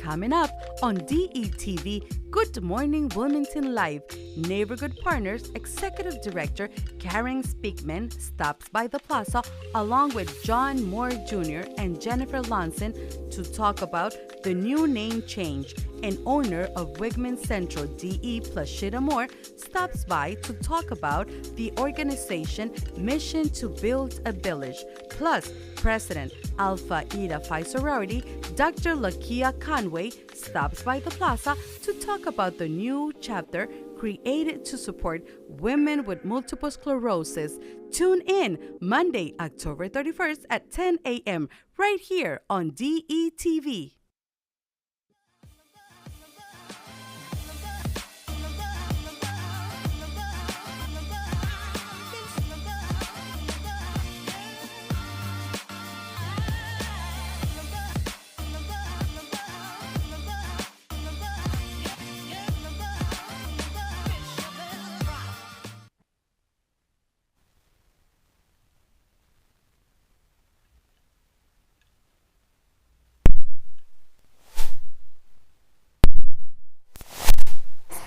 Coming up on DETV, Good Morning Wilmington Live, NeighborGood Partners Executive Director Karen Speakman stops by the plaza along with John Moore Jr. and Jennifer Lawson to talk about the new name change. And owner of Wingmom Central, DE Pleshette Moore, stops by to talk about the organization mission to build a village. Plus, President Alpha Eta Phi Sorority, Dr. LeKeia Conway, stops by the plaza to talk about the new chapter created to support women with multiple sclerosis. Tune in Monday, October 31st at 10 a.m. right here on DETV.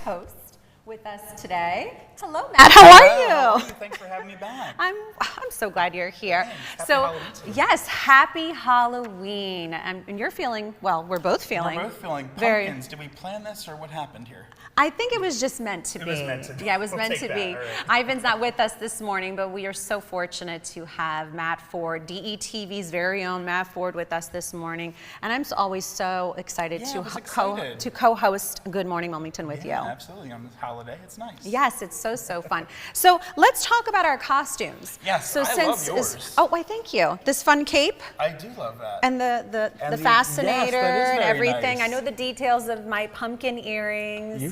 Host with us today. Hello, Matt. How are you? Thanks for having me back. I'm so glad you're here. Happy Halloween to you. Yes, happy Halloween. And you're feeling, well, we're both feeling. We're both feeling pumpkins. Did we plan this or what happened here? I think it was just meant to be. It was meant to be. Yeah, it was We'll meant take to that. be. All right. Ivan's not with us this morning, but we are so fortunate to have Matt Ford, DETV's very own Matt Ford, with us this morning. And I'm always so excited to co-host Good Morning Wilmington with you. Absolutely. On this holiday, it's nice. Yes, it's so fun. So let's talk about our costumes. Yes, so I love yours. Oh, why, thank you. This fun cape. I do love that. And the fascinator yes, that is and very everything. nice. I know the details of my pumpkin earrings.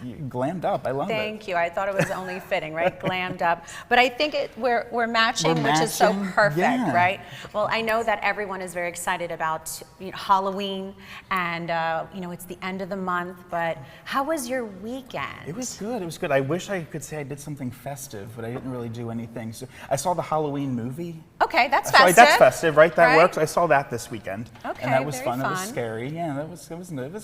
You glammed up. I love it. Thank you. I thought it was only fitting, right? Glammed up. But I think we're matching, which is so perfect, yeah. right? Well, I know that everyone is very excited about Halloween, and it's the end of the month. But how was your weekend? It was good. It was good. I wish I could say I did something festive, but I didn't really do anything. So I saw the Halloween movie. Okay, that's Sorry, festive. that's festive, right? That right? works. I saw that this weekend. Okay, and that was very fun. It was fun. scary. Yeah, it was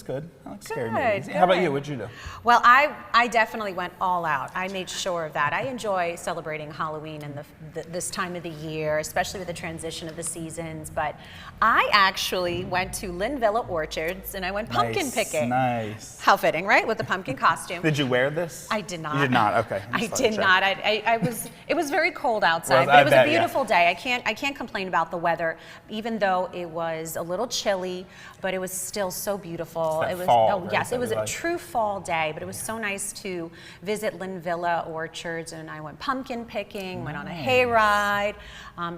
good. I like scary Good, movies. good. How about you? What'd you do? Well, I definitely went all out. I made sure of that. I enjoy celebrating Halloween and this time of the year, especially with the transition of the seasons. But I actually went to Lynn Villa Orchards and I went pumpkin picking. Nice. How fitting, right? With the pumpkin costume. Did you wear this? I did not. You did not. Okay. I did not. It was very cold outside, Well, but it was I a bet, yeah. beautiful day. I can't complain about the weather, even though it was a little chilly, but it was still so beautiful. It's that It was fall, oh right, yes, that it was we a like. true fall day, but it was so nice to visit Lynn Villa Orchards, and I went pumpkin picking, went on a hayride.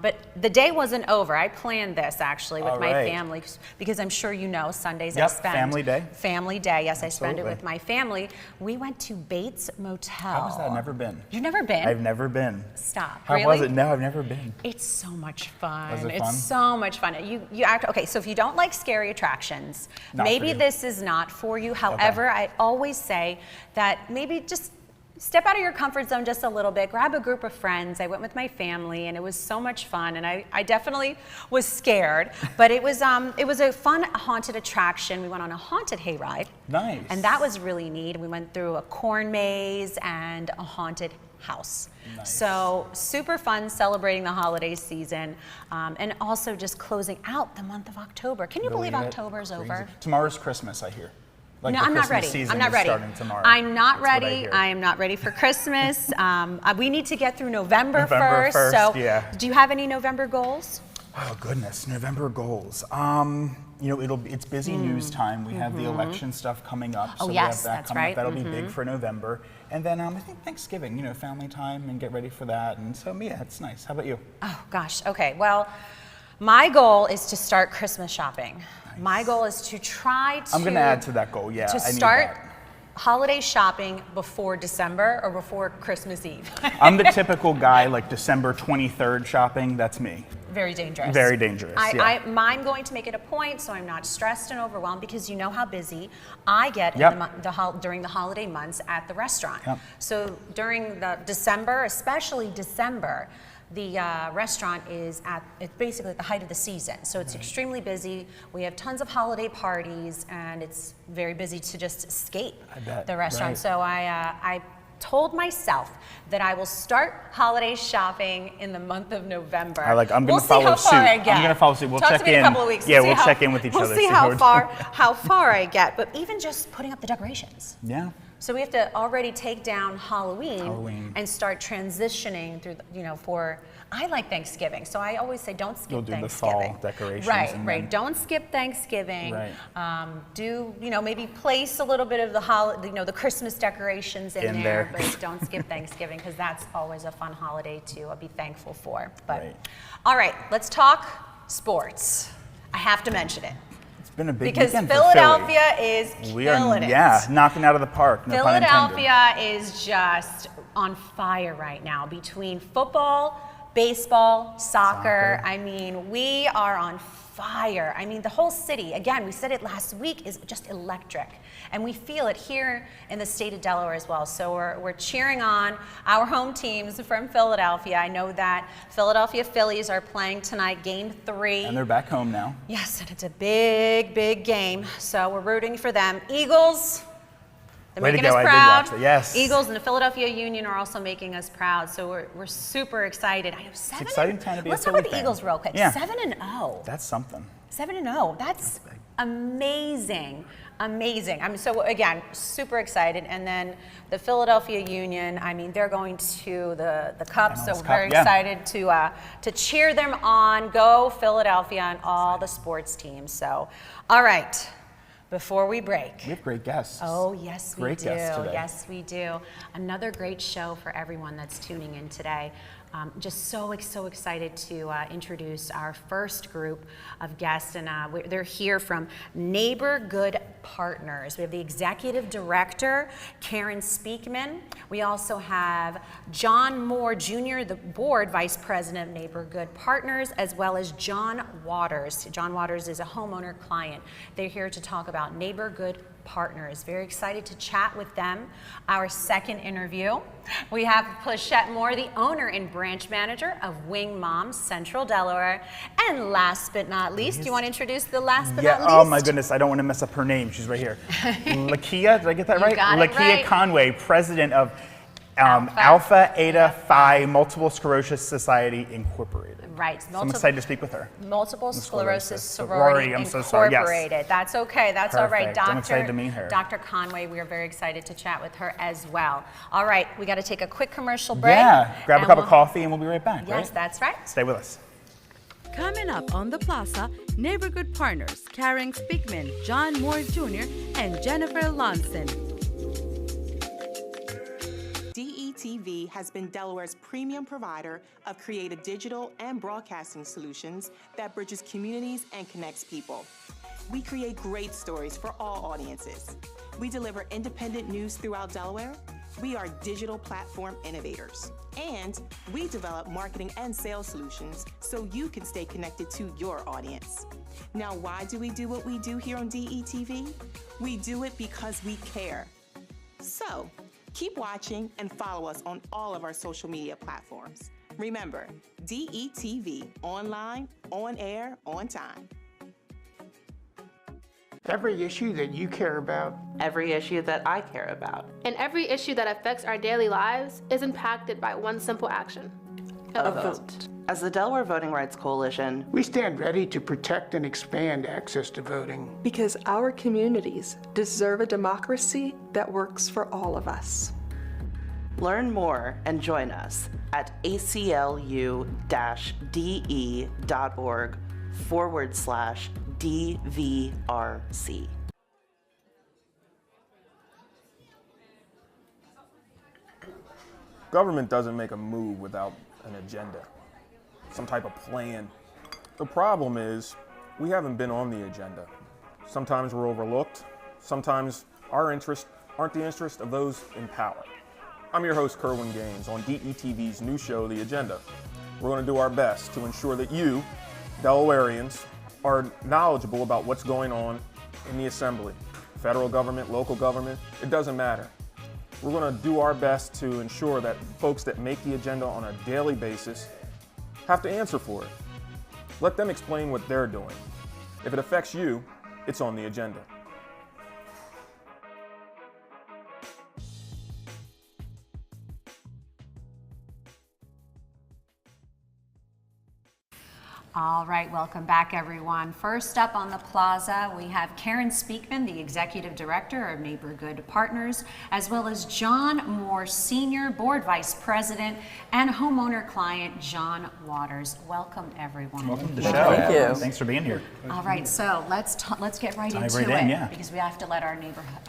But the day wasn't over. I planned this actually with All my right. family because I'm sure you know Sundays I Yep, spend family day. Family day, yes, I spend it Absolutely. with my family. We went to Bates Motel. How was that? Never been. You've never been? I've never been. Stop. How really? was it? No, I've never been. It's so much fun. Was it It's fun? so much fun. You act okay. So if you don't like scary attractions, Not for maybe you. this is not for you. However, I always say that maybe just step out of your comfort zone just a little bit. Grab a group of friends. I went with my family, and it was so much fun. And I definitely was scared, but it was a fun haunted attraction. We went on a haunted hayride. Nice. And that was really neat. We went through a corn maze and a haunted house. Nice. So super fun celebrating the holiday season, and also just closing out the month of October. Can you believe it? October's Crazy. over? Tomorrow's Christmas, I hear. Like No, the I'm not Christmas ready. season I'm not is ready. starting tomorrow. I'm not That's what I ready. hear. I am not ready for Christmas. We need to get through November, November 1st, So, yeah. do you have any November goals? Oh goodness, November goals. It's busy news time. We have the election stuff coming up. Oh, so yes, we have that that's coming right. up. That'll be big for November. And then I think Thanksgiving, family time and get ready for that. And so yeah, it's nice. How about you? Oh gosh. Okay. Well, my goal is to start Christmas shopping. Nice. My goal is to try to. I'm going to add to that goal. Yeah, To I need start that. holiday shopping before December or before Christmas Eve. I'm the typical guy, like December 23rd shopping. That's me. Very dangerous. Very dangerous. Yeah. I'm going to make it a point so I'm not stressed and overwhelmed, because you know how busy I get Yep. in during the holiday months at the restaurant. Yep. So during the December, especially December, the restaurant is it's basically at the height of the season. So it's extremely busy. We have tons of holiday parties, and it's very busy to just escape the restaurant. Right. So I told myself that I will start holiday shopping in the month of November. I'm going we'll to follow see how far I suit. get. I'm going to follow suit. We'll Talk check to me in. in a couple of weeks. Yeah, we'll check in with each other. We'll see how far I get. But even just putting up the decorations. Yeah. So we have to already take down Halloween. And start transitioning through, I like Thanksgiving, so I always say don't skip Thanksgiving. You'll do the fall decorations. Right. Don't skip Thanksgiving. Right. Maybe place a little bit of the Christmas decorations in there, there. but don't skip Thanksgiving, because that's always a fun holiday to be thankful for. But Right. all right, let's talk sports. I have to mention it. Been a big Because weekend Philadelphia is killing it. Yeah, knocking out of the park. No pun intended. Philadelphia is just on fire right now between football, baseball, soccer. I mean, we are on fire. I mean, the whole city, again, we said it last week, is just electric. And we feel it here in the state of Delaware as well. So we're cheering on our home teams from Philadelphia. I know that Philadelphia Phillies are playing tonight, Game 3. And they're back home now. Yes, and it's a big, big game. So we're rooting for them. Eagles, they're making us proud. I did watch it. Yes. Eagles and the Philadelphia Union are also making us proud. So we're super excited. I know It's an exciting time to be a Philly Let's talk about the fan. Eagles real quick. Yeah. 7-0. That's something. 7-0. That's amazing. Amazing. I'm so, again, super excited. And then the Philadelphia Union, I mean, they're going to the Cup, so we're very excited to cheer them on. Go Philadelphia and all the sports teams. So, all right, before we break. We have great guests. Oh, yes, we Great do. guests today. Yes, we do. Another great show for everyone that's tuning in today. Just so excited to introduce our first group of guests, and they're here from NeighborGood Partners. We have the Executive Director, Karen Speakman. We also have John Moore Jr., the Board Vice President of NeighborGood Partners, as well as John Waters. John Waters is a homeowner client. They're here to talk about NeighborGood Partners. Very excited to chat with them. Our second interview, we have Pleshette Moore, the owner and branch manager of Wingmom Central, Delaware. And last but not least, do you want to introduce the last but not least? Oh my goodness, I don't want to mess up her name. She's right here. LeKeia, did I get that right? LeKeia Conway, president of Alpha Eta Phi Multiple Sclerosis Society Incorporated. Right. So I'm excited to speak with her. Multiple Sclerosis Sorority I'm Incorporated. so sorry. Yes. That's okay. That's all right. I'm excited to meet her. Dr. Conway, we are very excited to chat with her as well. All right, we got to take a quick commercial break. Yeah, grab a cup of coffee and we'll be right back. Yes, right? that's right. Stay with us. Coming up on the Plaza, NeighborGood Partners, Karen Speakman, John Moore Jr., and Jennifer Lawson. DETV has been Delaware's premium provider of creative digital and broadcasting solutions that bridges communities and connects people. We create great stories for all audiences. We deliver independent news throughout Delaware. We are digital platform innovators. And we develop marketing and sales solutions so you can stay connected to your audience. Now, why do we do what we do here on DETV? We do it because we care. So, keep watching and follow us on all of our social media platforms. Remember, DETV, online, on air, on time. Every issue that you care about. Every issue that I care about. And every issue that affects our daily lives is impacted by one simple action: A vote. As the Delaware Voting Rights Coalition, We stand ready to protect and expand access to voting. Because our communities deserve a democracy that works for all of us. learn more and join us at aclu.de.org/DVRC. Government doesn't make a move without an agenda, some type of plan. The problem is we haven't been on the agenda. Sometimes we're overlooked. Sometimes our interests aren't the interest of those in power. I'm your host, Kerwin Gaines, on DETV's new show, The Agenda. We're going to do our best to ensure that you, Delawareans, are knowledgeable about what's going on in the Assembly. Federal government, local government, it doesn't matter. We're going to do our best to ensure that folks that make the agenda on a daily basis have to answer for it. Let them explain what they're doing. If it affects you, it's on the agenda. All right, welcome back, everyone. First up on the plaza, we have Karen Speakman, the Executive Director of NeighborGood Partners, as well as John Moore, Senior Board Vice President, and homeowner client John Waters. Welcome, everyone. Welcome to the show. Thank you. Thanks for being here. All right, so let's get right into it, because we have to let our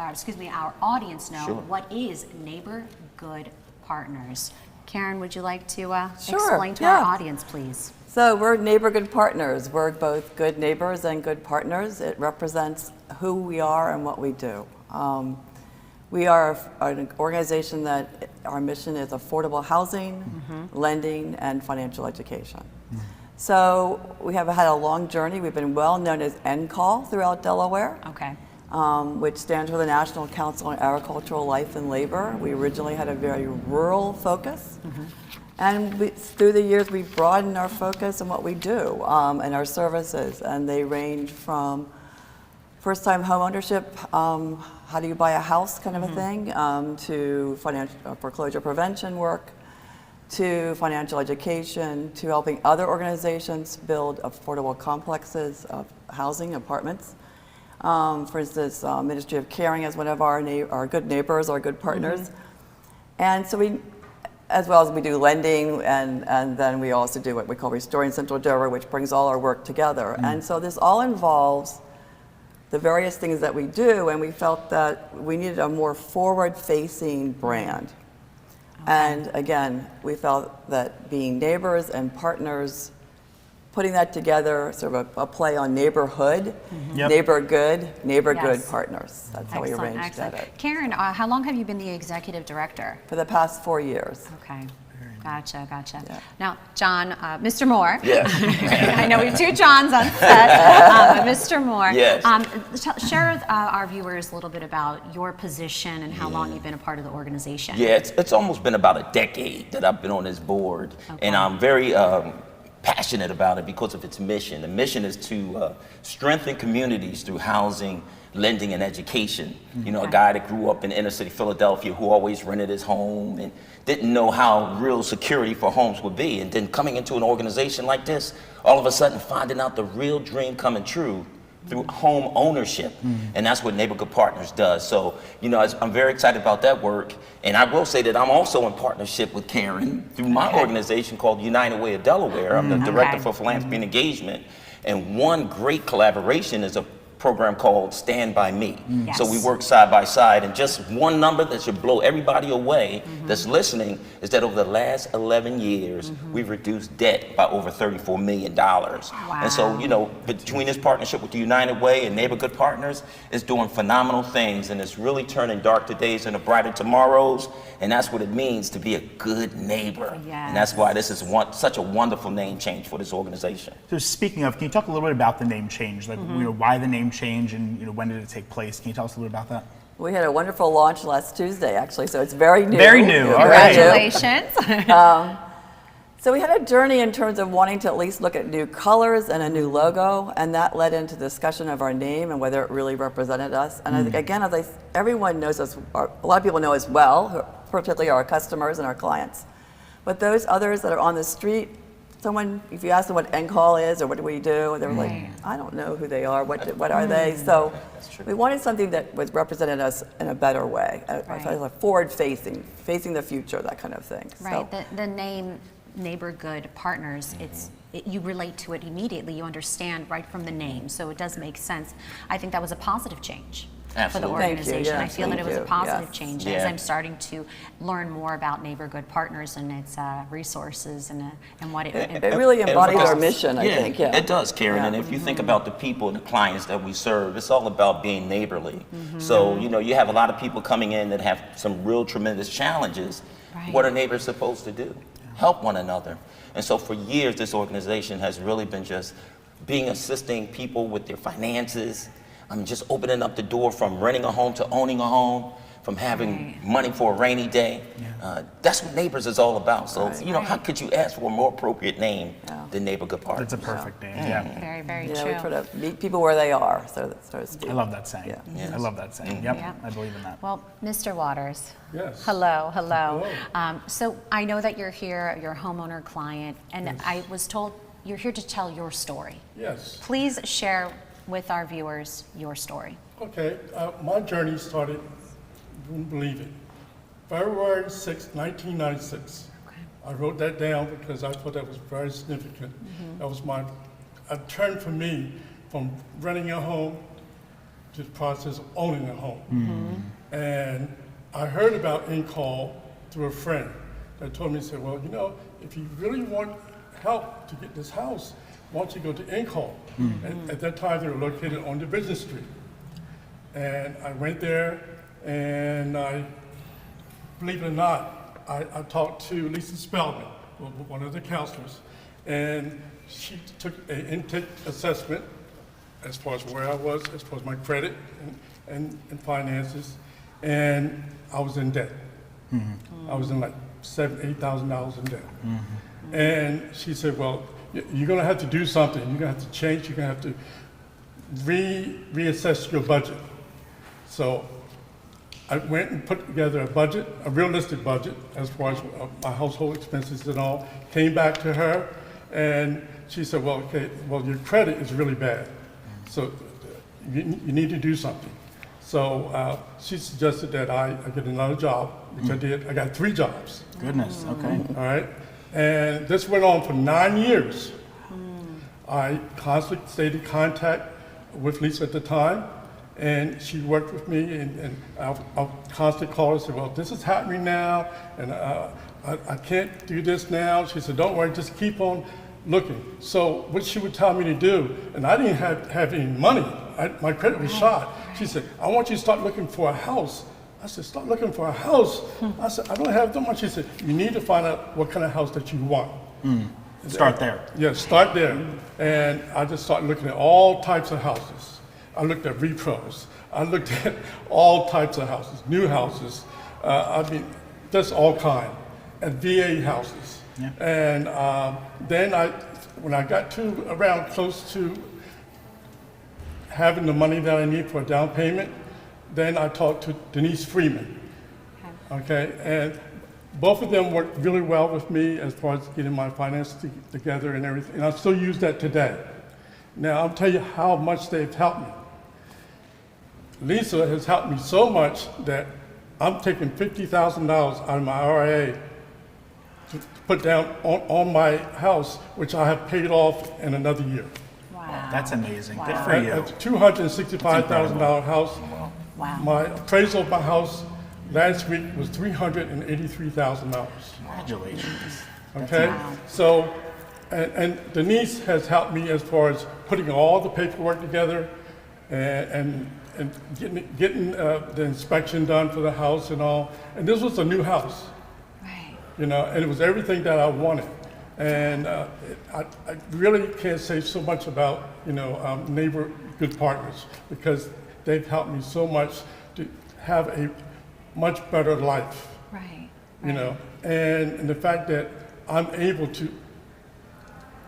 our audience know what is NeighborGood Partners. Karen, would you like to explain to our audience, please? So we're NeighborGood Partners. We're both good neighbors and good partners. It represents who we are and what we do. We are an organization that our mission is affordable housing, lending, and financial education. So we have had a long journey. We've been well known as NeighborGood throughout Delaware, which stands for the National Council on Agricultural Life and Labor. We originally had a very rural focus. And through the years, we've broadened our focus on what we do and our services. And they range from first-time home ownership, how do you buy a house kind of a thing, to financial foreclosure prevention work, to financial education, to helping other organizations build affordable complexes of housing, apartments. For instance, Ministry of Caring is one of our good neighbors, our good partners. And so as well as we do lending, and then we also do what we call Restoring Central Delaware, which brings all our work together. And so this all involves the various things that we do, and we felt that we needed a more forward-facing brand. And again, we felt that being neighbors and partners, putting that together, sort of a play on neighborhood, NeighborGood Partners. That's how we arranged it. Karen, how long have you been the Executive Director? For the past 4 years. Okay. Gotcha. Yeah. Now, John, Mr. Moore. Yes. I know we have two Johns on set. Mr. Moore. Yes. Share with our viewers a little bit about your position and how long you've been a part of the organization. Yeah, it's almost been about a decade that I've been on this board, and I'm very passionate about it because of its mission. The mission is to strengthen communities through housing, lending, and education. You know, a guy that grew up in inner city Philadelphia who always rented his home and didn't know how real security for homes would be. And then coming into an organization like this, all of a sudden finding out the real dream coming true through home ownership. And that's what NeighborGood Partners does. So, you know, I'm very excited about that work. And I will say that I'm also in partnership with Karen through my organization called United Way of Delaware. I'm the Director for Philanthropy and Engagement. And one great collaboration is a program called Stand By Me. So we work side by side, and just one number that should blow everybody away that's listening is that over the last 11 years, we've reduced debt by over $34 million. And so, you know, between this partnership with the United Way and NeighborGood Partners, it's doing phenomenal things, and it's really turning dark days into brighter tomorrows, and that's what it means to be a good neighbor. And that's why this is such a wonderful name change for this organization. So speaking of, can you talk a little bit about the name change, like you know, why the name change, and you know, when did it take place? Can you tell us a little bit about that? We had a wonderful launch last Tuesday, actually, so it's very new. Very new. All Congratulations. So we had a journey in terms of wanting to at least look at new colors and a new logo, and that led into discussion of our name and whether it really represented us. And I think, again, everyone knows us, a lot of people know us well, particularly our customers and our clients. But those others that are on the street, if you ask them what ENCORE is or what do we do, they're like, I don't know who they are, what are they? So we wanted something that was represented us in a better way, forward-facing, facing the future, that kind of thing. Right, so, the name NeighborGood Partners, you relate to it immediately, you understand right from the name, so it does make sense. I think that was a positive change. For the organization. I feel that it was a positive change as I'm starting to learn more about NeighborGood Partners and its resources and what it really embodies our mission, I think. It does, Karen. And if you think about the people and the clients that we serve, it's all about being neighborly. So, you know, you have a lot of people coming in that have some real tremendous challenges. What are neighbors supposed to do? Help one another. And so for years, this organization has really been just assisting people with their finances, just opening up the door from renting a home to owning a home, from having money for a rainy day. That's what Neighbors is all about. So, you know, how could you ask for a more appropriate name than NeighborGood Partners? That's a perfect name. Very, very Yeah, true. we try to meet people where they are, so to speak. I love that saying. I love that saying. Yep, I believe in that. Well, Mr. Waters. Yes. Hello. So I know that you're here, you're a homeowner client, and I was told you're here to tell your story. Yes. Please share with our viewers your story. Okay, my journey started, you wouldn't believe it, February 6, 1996. I wrote that down because I thought that was very significant. That was a turn for me from renting a home to the process of owning a home. And I heard about ENCORE through a friend that told me, said, well, you know, if you really want help to get this house, why don't you go to ENCORE? And at that time, they were located on the business street. And I went there, and believe it or not, I talked to Lisa Speakman, one of the counselors, and she took an intake assessment as far as where I was, as far as my credit and finances, and I was in debt. I was in like $7,000, $8,000 in debt. And she said, well, you're gonna have to do something. You're gonna have to change, you're gonna have to reassess your budget. So I went and put together a budget, a realistic budget, as far as my household expenses and all, came back to her, and she said, well, okay, well, your credit is really bad, so you need to do something. So she suggested that I get another job, which I did. I got 3 jobs. Goodness, okay. All right, and this went on for 9 years. I constantly stayed in contact with Lisa at the time, and she worked with me, and I'll constantly call her and say, well, this is happening now, and I can't do this now. She said, don't worry, just keep on looking. So what she would tell me to do, and I didn't have any money. My credit was shot. She said, I want you to start looking for a house. I said, start looking for a house? I said, I don't have that much. She said, you need to find out what kind of house that you want. Start there. Yeah, start there. And I just started looking at all types of houses. I looked at repros. I looked at all types of houses, new houses. I mean, just all kind, and VA houses. And then when I got to around close to having the money that I need for a down payment, then I talked to Denise Freeman. Okay, and both of them worked really well with me as far as getting my finances together and everything, and I still use that today. Now, I'll tell you how much they've helped me. Lisa has helped me so much that I'm taking $50,000 out of my RIA to put down on my house, which I have paid off in another year. Wow. That's amazing. Good for you. It's a $265,000 house. Wow. My appraisal of my house last week was $383,000. Congratulations. Okay, so, and Denise has helped me as far as putting all the paperwork together and getting the inspection done for the house and all. And this was a new house, you know, and it was everything that I wanted. And I really can't say so much about, you know, NeighborGood Partners, because they've helped me so much to have a much better life. You know, and the fact that I'm able to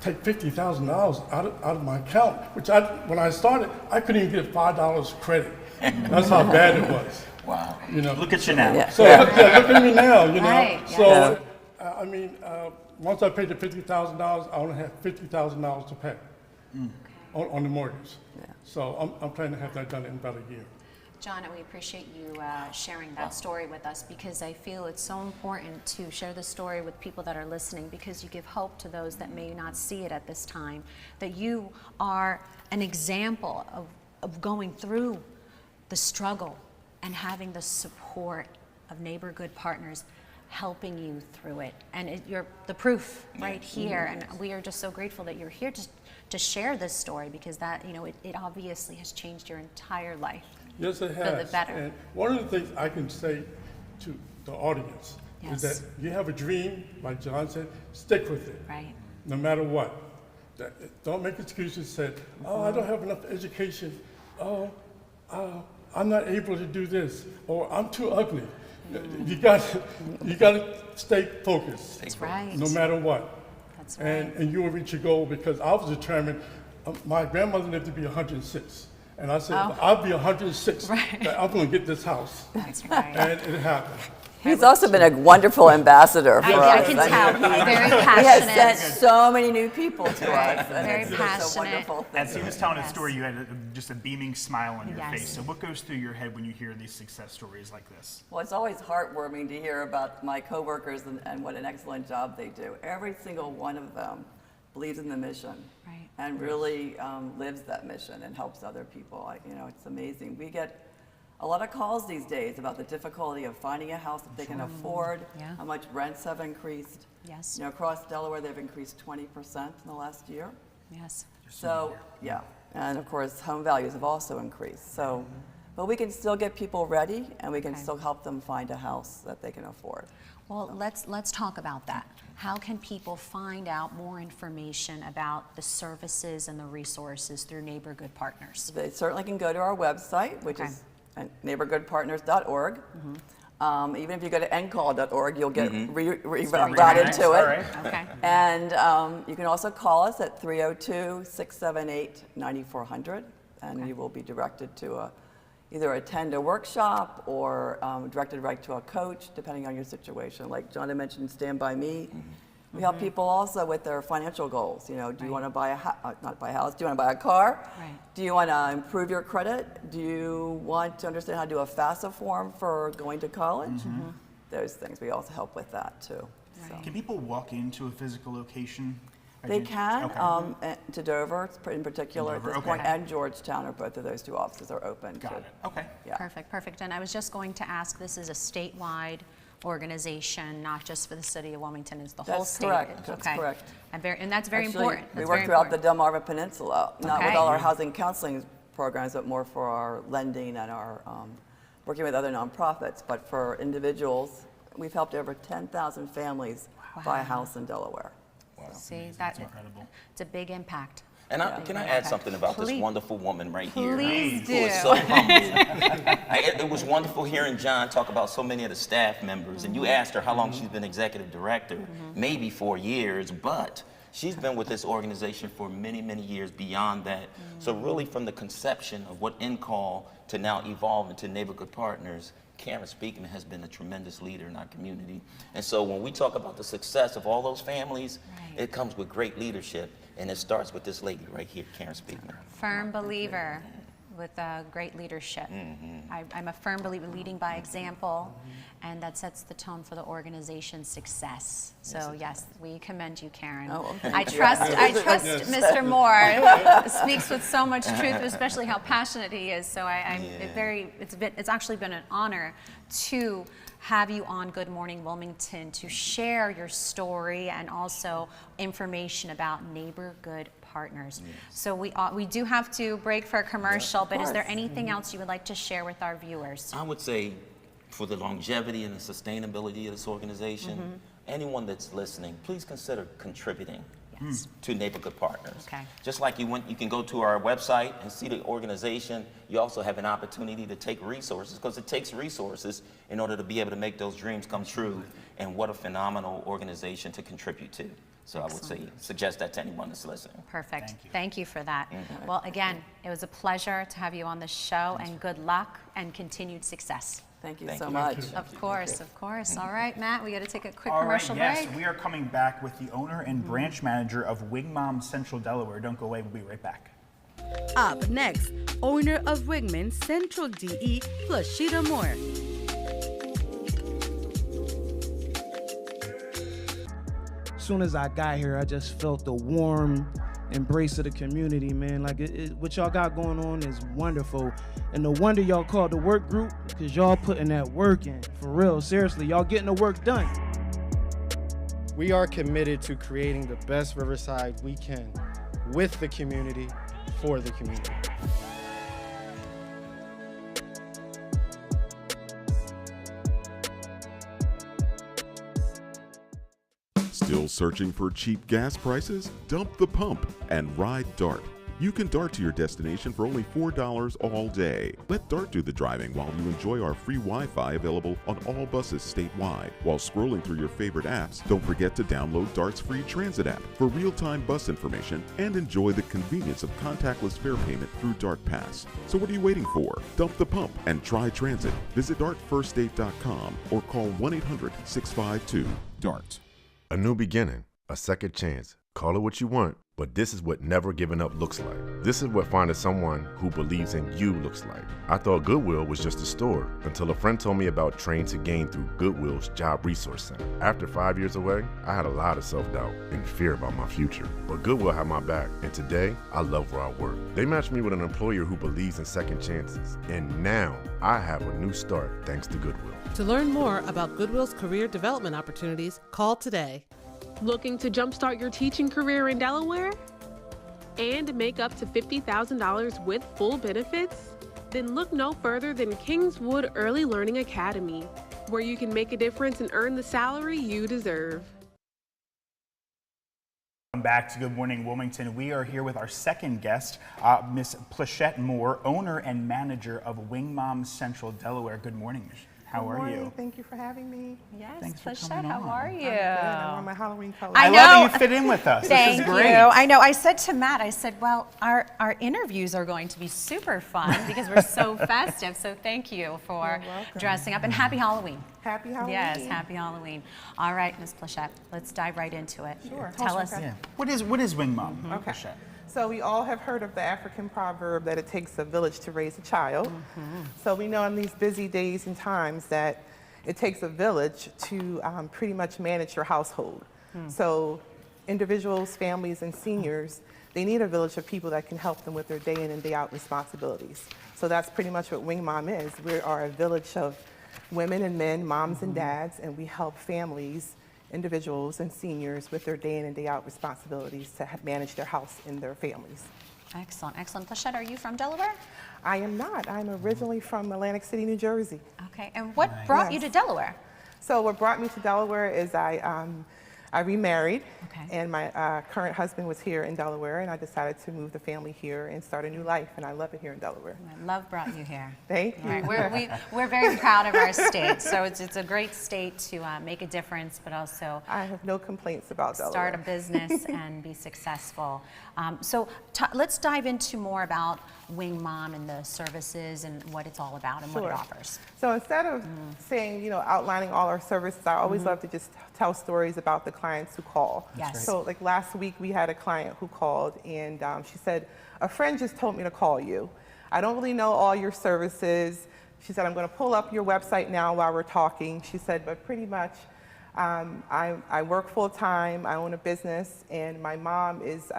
take $50,000 out of my account, which when I started, I couldn't even get $5 credit. That's how bad it was. Wow. You know. Look at you now. So look at me now. You know. So I mean, once I paid the $50,000, I only had $50,000 to pay on the mortgage. So I'm planning to have that done in about a year. John, we appreciate you sharing that story with us, because I feel it's so important to share the story with people that are listening, because you give hope to those that may not see it at this time, that you are an example of going through the struggle and having the support of NeighborGood Partners helping you through it. And you're the proof right here, and we are just so grateful that you're here to share this story, because that, you know, it obviously has changed your entire life. Yes, it has. For the better. And one of the things I can say to the audience is that you have a dream, like John said, stick with it. No matter what. Don't make excuses. Say, oh, I don't have enough education. Oh, I I'm not able to do this, or I'm too ugly. You got to stay focused. That's right. No matter what. That's right. And you will reach your goal, because I was determined. My grandmother lived to be 106. And I said, I'll be 106. Right. I'm going to get this house. That's right. And it happened. He's also been a wonderful ambassador for us. I can tell. He's very passionate. He has sent so many new people to us. And Very it's passionate. a wonderful thing. As he was telling his story, you had just a beaming smile on your Yes. face. So what goes through your head when you hear these success stories like this? Well, it's always heartwarming to hear about my coworkers and what an excellent job they do. Every single one of them believes in the mission and really lives that mission and helps other people. It's amazing. We get a lot of calls these days about the difficulty of finding a house that they can afford, how much rents have increased. Yes. Across Delaware, they've increased 20% in the last year. Yes. So, yeah. And of course, home values have also increased. So, but we can still get people ready, and we can still help them find a house that they can afford. Well, let's talk about that. How can people find out more information about the services and the resources through NeighborGood Partners? They certainly can go to our website, which is NeighborGoodPartners.org. Even if you go to NCORE.org, you'll get routed to it. Right. Okay. And you can also call us at 302-678-9400, and you will be directed to either attend a workshop or directed right to a coach, depending on your situation. Like John had mentioned, Stand By Me. We help people also with their financial goals. Do you want to buy not buy a house, do you want to buy a car? Right. Do you want to improve your credit? Do you want to understand how to do a FAFSA form for going to college? Those things, we also help with that too. Right. So. Can people walk into a physical location? They can, to Dover in particular at this point, and Georgetown, or both of those two offices are open. Got it. Okay. Yeah. Perfect. And I was just going to ask, this is a statewide organization, not just for the city of Wilmington, it's the whole state. That's correct. And that's very Actually, important. We work throughout the Delmarva Peninsula, not with all our housing counseling programs, but more for our lending and our working with other nonprofits. But for individuals, we've helped over 10,000 families buy a house in Delaware. Wow. See, that's incredible. It's a big impact. And can I add something about this wonderful woman right here? Please do. Who is so humble. It was wonderful hearing John talk about so many of the staff members. And you asked her how long she's been executive director. Maybe 4 years, but she's been with this organization for many, many years beyond that. So really from the conception of what ENCORE to now evolve into NeighborGood Partners, Karen Speakman has been a tremendous leader in our community. And so when we talk about the success of all those families, it comes with great leadership. And it starts with this lady right here, Karen Speakman. Firm believer with great leadership. I'm a firm believer leading by example, and that sets the tone for the organization's success. So yes, we commend you, Karen. I trust Mr. Moore, who speaks with so much truth, especially how passionate he is. So it's actually been an honor to have you on Good Morning Wilmington to share your story and also information about NeighborGood Partners. So we do have to break for a commercial, but is there anything else you would like to share with our viewers? I would say for the longevity and the sustainability of this organization, anyone that's listening, please consider contributing to NeighborGood Partners. Just like you can go to our website and see the organization, you also have an opportunity to take resources, because it takes resources in order to be able to make those dreams come true. And what a phenomenal organization to contribute to. So I would suggest that to anyone that's listening. Perfect. Thank you for that. Well, again, it was a pleasure to have you on the show, and good luck and continued success. Thank you so much. Of course. All right, Matt, we got to take a quick All commercial right, break. yes, we are coming back with the owner and branch manager of Wingmom Central, Delaware. Don't go away, we'll be right back. Up next, owner of Wingmom Central DE, Pleshette Moore. As soon as I got here, I just felt the warm embrace of the community, man. Like what y'all got going on is wonderful. And no wonder y'all called the work group, because y'all putting that work in. For real, seriously, y'all getting the work done. We are committed to creating the best Riverside we can with the community, for the community. Still searching for cheap gas prices? Dump the pump and ride DART. You can Dart to your destination for only $4 all day. Let Dart do the driving while you enjoy our free Wi-Fi available on all buses statewide. While scrolling through your favorite apps, don't forget to download Dart's free transit app for real-time bus information and enjoy the convenience of contactless fare payment through Dart Pass. So what are you waiting for? Dump the pump and try transit. Visit dartfirststate.com or call 1-800-652-DART. A new beginning, a second chance. Call it what you want, but this is what never giving up looks like. This is what finding someone who believes in you looks like. I thought Goodwill was just a store until a friend told me about Train to Gain through Goodwill's Job Resource Center. After 5 years away, I had a lot of self-doubt and fear about my future. But Goodwill had my back, and today, I love where I work. They matched me with an employer who believes in second chances. And now, I have a new start thanks to Goodwill. To learn more about Goodwill's career development opportunities, call today. Looking to jumpstart your teaching career in Delaware? And make up to $50,000 with full benefits? Then look no further than Kingswood Early Learning Academy, where you can make a difference and earn the salary you deserve. Welcome back to Good Morning Wilmington. We are here with our second guest, Miss Pleshette Moore, owner and manager of Wingmom Central, Delaware. Good morning. How are you? Thank you for having me. Yes, Thanks for Pleshette, coming how on. are you? I'm good. I wore my Halloween colors. I love that you fit in with us. Thank This is great. you. I know. I said to Matt, I said, well, our interviews are going to be super fun because we're so festive. So thank you for dressing up, and happy Halloween. Happy Halloween. Yes, happy Halloween. All right, Ms. Pleshette, let's dive right into it. Sure. Tell us. Yeah. What is Wingmom? Okay. Pleshette? So we all have heard of the African proverb that it takes a village to raise a child. So we know in these busy days and times that it takes a village to pretty much manage your household. So individuals, families, and seniors, they need a village of people that can help them with their day in and day out responsibilities. So that's pretty much what Wingmom is. We are a village of women and men, moms and dads, and we help families, individuals, and seniors with their day in and day out responsibilities to manage their house and their families. Excellent, excellent. Pleshette, are you from Delaware? I am not. I'm originally from Atlantic City, New Jersey. Okay, and what brought you to Delaware? So what brought me to Delaware is I remarried, and my current husband was here in Delaware, and I decided to move the family here and start a new life, and I love it here in Delaware. Love brought you here. Thank you. Right. We're very proud of our state, so it's a great state to make a difference, but also I have no complaints about Delaware. Start a business and be successful. So let's dive into more about Wingmom and the services and what it's all about and what it offers. So instead of saying, outlining all our services, I always love to just tell stories about the clients who call. Yes. So like last week we had a client who called, and she said, a friend just told me to call you. I don't really know all your services. She said, I'm going to pull up your website now while we're talking. She said, but pretty much I work full time, I own a business, and my mom is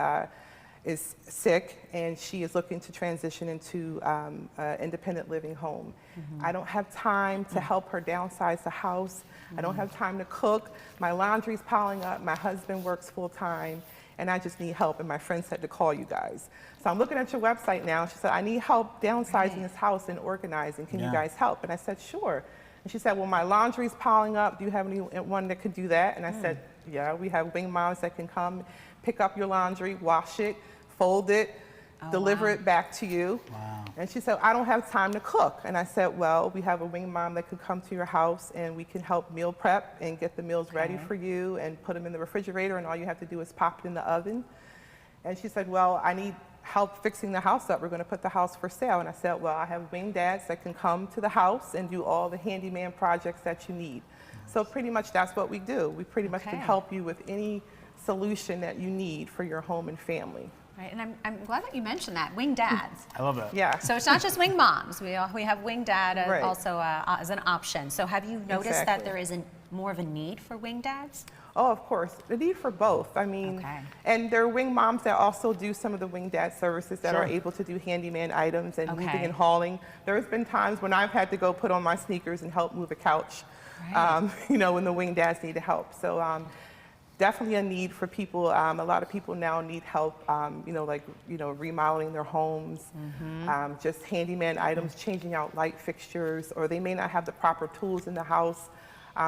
sick, and she is looking to transition into an independent living home. I don't have time to help her downsize the house. I don't have time to cook. My laundry's piling up. My husband works full time, and I just need help, and my friend said to call you guys. So I'm looking at your website now. She said, I need help downsizing this house and organizing. Can you guys help? And I said, sure. And she said, well, my laundry's piling up. Do you have anyone that could do that? And I said, yeah, we have wing moms that can come, pick up your laundry, wash it, fold it, deliver it back to you. And she said, I don't have time to cook. And I said, well, we have a wing mom that could come to your house, and we can help meal prep and get the meals ready for you and put them in the refrigerator, and all you have to do is pop it in the oven. And she said, well, I need help fixing the house up. We're going to put the house for sale. And I said, well, I have wing dads that can come to the house and do all the handyman projects that you need. So pretty much that's what we do. We pretty much can help you with any solution that you need for your home and family. Right, and I'm glad that you mentioned that, wing dads. I love that. Yeah. So it's not just wing moms. We have wing dad also as an option. So have you noticed that there is more of a need for wing dads? Oh, of course. The need for both. I mean, and there are wing moms that also do some of the wing dad services that are able to do handyman items and moving and hauling. There's been times when I've had to go put on my sneakers and help move a couch, when the wing dads need help. So definitely a need for people. A lot of people now need help, remodeling their homes, just handyman items, changing out light fixtures, or they may not have the proper tools in the house.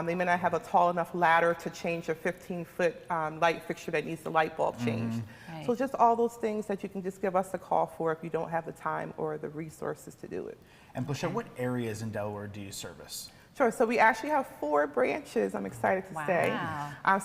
They may not have a tall enough ladder to change a 15-foot light fixture that needs the light bulb changed. Right. So just all those things that you can just give us a call for if you don't have the time or the resources to do it. And Pleshette, what areas in Delaware do you service? Sure, so we actually have 4 branches, I'm excited to say.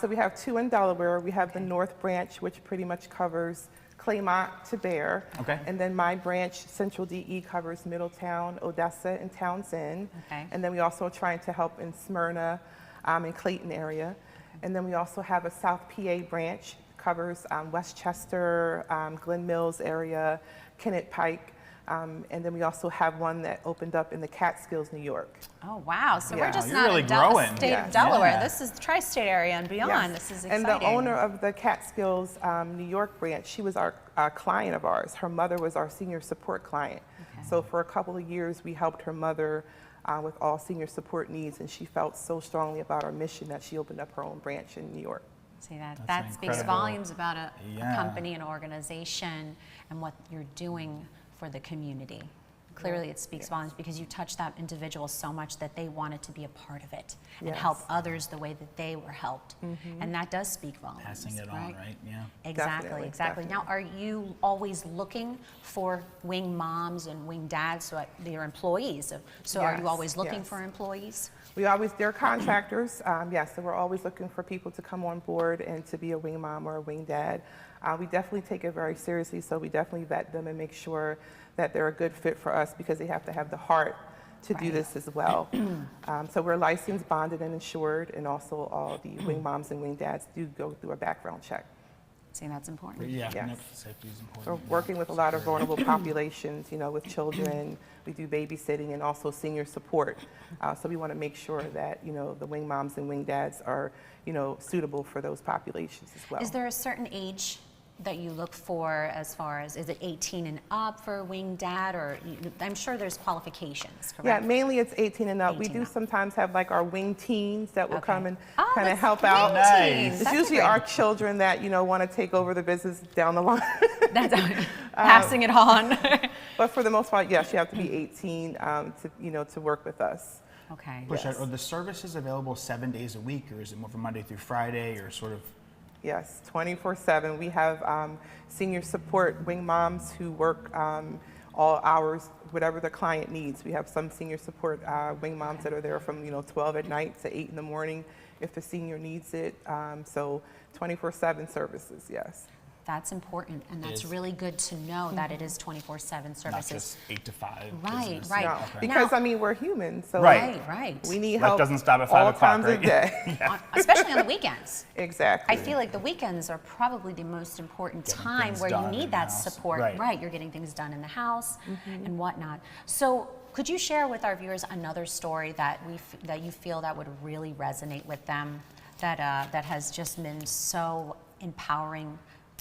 So we have 2 in Delaware. We have the North Branch, which pretty much covers Claymont to Bear. Okay. And then my branch, Central DE, covers Middletown, Odessa, and Townsend. Okay. And then we also are trying to help in Smyrna and Clayton area. And then we also have a South PA branch, covers Westchester, Glen Mills area, Kennett Pike. And then we also have one that opened up in the Catskills, New York. Oh, wow. So we're just You're not really in growing. state of Delaware. This is the tri-state area and beyond. This is exciting. And the owner of the Catskills, New York branch, she was our client of ours. Her mother was our senior support client. So for a couple of years, we helped her mother with all senior support needs, and she felt so strongly about our mission that she opened up her own branch in New York. See, that speaks volumes about a company, an organization, and what you're doing for the community. Clearly it speaks volumes because you touch that individual so much that they wanted to be a part of it and help others the way that they were helped. And that does speak volumes. Passing it on, right? Yeah. Exactly, exactly. Now, are you always looking for wing moms and wing dads, so your employees? So are you always looking for employees? They're contractors, yes, so we're always looking for people to come on board and to be a wing mom or a wing dad. We definitely take it very seriously, so we definitely vet them and make sure that they're a good fit for us because they have to have the heart to do this as well. So we're licensed, bonded, and insured, and also all the wing moms and wing dads do go through a background check. See, that's important. Yeah, yes. Safety is important. We're working with a lot of vulnerable populations, with children. We do babysitting and also senior support. So we want to make sure that, the wing moms and wing dads are, suitable for those populations as well. Is there a certain age that you look for as far as, is it 18 and up for a wing dad, or I'm sure there's qualifications, correct? Yeah, mainly it's 18 and up. We do sometimes have like our wing teens that will come and kind of help out. Nice. It's usually our children that, want to take over the business down the line. That's passing it on. But for the most part, yes, you have to be 18 to work with us. Okay. Pleshette, are the services available 7 days a week, or is it more from Monday through Friday, or sort of? Yes, 24/7. We have senior support wing moms who work all hours, whatever the client needs. We have some senior support wing moms that are there from 12 at night to 8 in the morning if the senior needs it. So 24/7 services, yes. That's important, and that's really good to know that it is 24/7 services. Not just 8 to 5. Right, business. right. No, Okay. because we're human, so right. we need Life help. doesn't stop at 5 all o'clock, times right? of day. Especially on the weekends. Exactly. I feel like the weekends are probably the most important time where you need that support. Right, you're getting things done in the house and whatnot. So could you share with our viewers another story that you feel that would really resonate with them, that has just been so empowering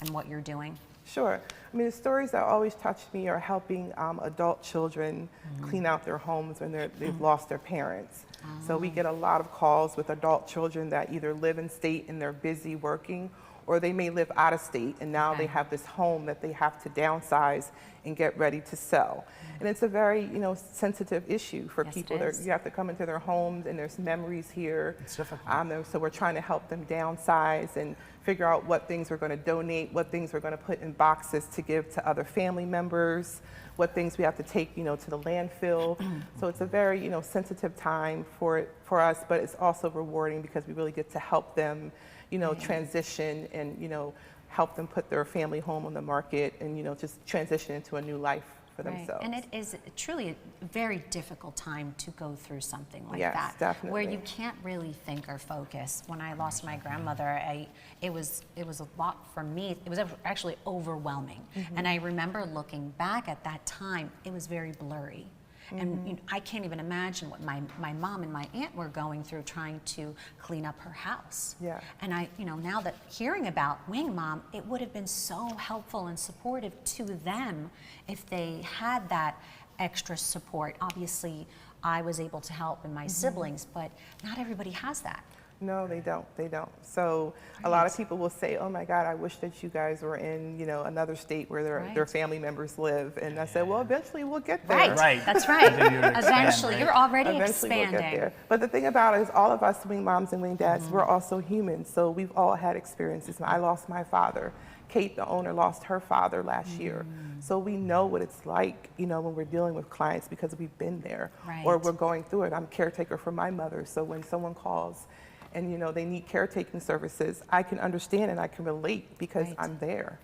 in what you're doing? Sure. I mean, the stories that always touch me are helping adult children clean out their homes when they've lost their parents. So we get a lot of calls with adult children that either live in state and they're busy working, or they may live out of state and now they have this home that they have to downsize and get ready to sell. And it's a very, sensitive issue for people. You have to come into their homes and there's memories here. It's difficult. So we're trying to help them downsize and figure out what things we're going to donate, what things we're going to put in boxes to give to other family members, what things we have to take, to the landfill. So it's a very, sensitive time for us, but it's also rewarding because we really get to help them, transition and, help them put their family home on the market and, just transition into a new life for themselves. And it is truly a very difficult time to go through something like that. Yes, definitely. Where you can't really think or focus. When I lost my grandmother, it was a lot for me. It was actually overwhelming. And I remember looking back at that time, it was very blurry. And I can't even imagine what my mom and my aunt were going through trying to clean up her house. Yeah. And now that hearing about Wing Mom, it would have been so helpful and supportive to them if they had that extra support. Obviously, I was able to help and my siblings, but not everybody has that. No, they don't. They don't. So a lot of people will say, "Oh my God, I wish that you guys were in, another state where their family members live." And I said, "Well, eventually we'll get there." Right. That's right. Eventually, you're already expanding. We'll get there. But the thing about it is, all of us wing moms and wing dads, we're also human. So we've all had experiences. I lost my father. Kate, the owner, lost her father last year. So we know what it's like, when we're dealing with clients because we've been there, or we're going through it. I'm caretaker for my mother. So when someone calls and they need caretaking services, I can understand and I can relate because I'm there.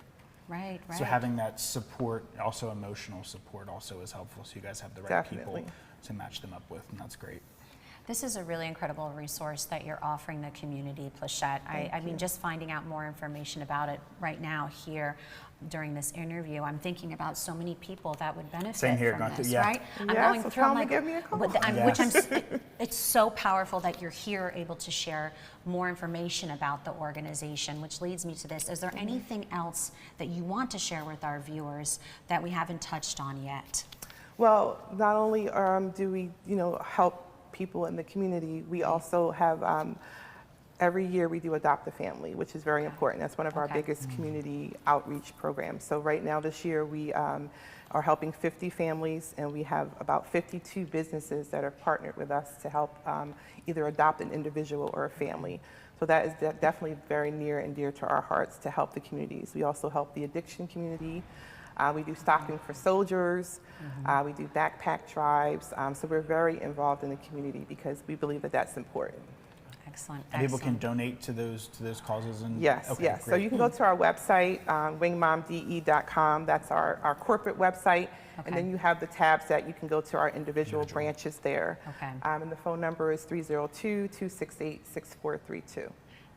Right. So having that support, also emotional support, also is helpful. So you guys have the right people to match them up with, and that's great. This is a really incredible resource that you're offering the community, Pleshette. I mean, just finding out more information about it right now here during this interview, I'm thinking about so many people that would benefit from this, right? I'm going through, I'm like, give me a call. It's so powerful that you're here able to share more information about the organization, which leads me to this. Is there anything else that you want to share with our viewers that we haven't touched on yet? Well, not only do we, help people in the community, we also have every year we do Adopt a Family, which is very important. That's one of our biggest community outreach programs. So right now this year we are helping 50 families, and we have about 52 businesses that have partnered with us to help either adopt an individual or a family. So that is definitely very near and dear to our hearts to help the communities. We also help the addiction community. We do stocking for soldiers. We do backpack drives. So we're very involved in the community because we believe that that's important. Excellent. And people can donate to those causes. And yes. So you can go to our website, wingmomde.com. That's our corporate website. And then you have the tabs that you can go to our individual branches there. And the phone number is 302-268-6432.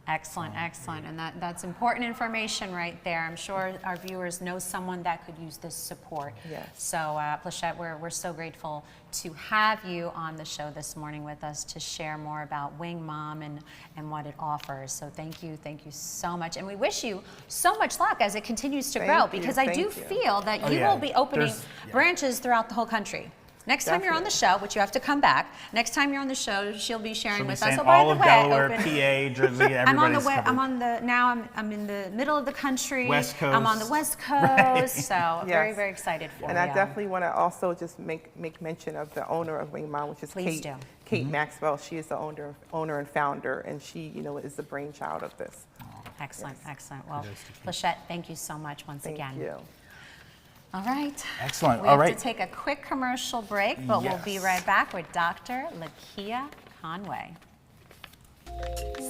Excellent. And that's important information right there. I'm sure our viewers know someone that could use this support. Yes. So, Pleshette, we're so grateful to have you on the show this morning with us to share more about Wingmom and what it offers. So thank you so much. And we wish you so much luck as it continues to grow, because I do feel that you will be opening branches throughout the whole country. Next time you're on the show, which you have to come back, next time you're on the show, she'll be sharing with us. All of Delaware, PA, Jersey, everybody's I'm in the middle of the country. West Coast. I'm on the West Coast, so very, very excited for you. And I definitely want to also just make mention of the owner of Wingmom, which is Kate Maxwell. She is the owner and founder, and she, is the brainchild of this. Excellent. Well, Pleshette, thank you so much once again. Thank you. All right. Excellent. We have to take a quick commercial break, but we'll be right back with Dr. LeKeia Conway.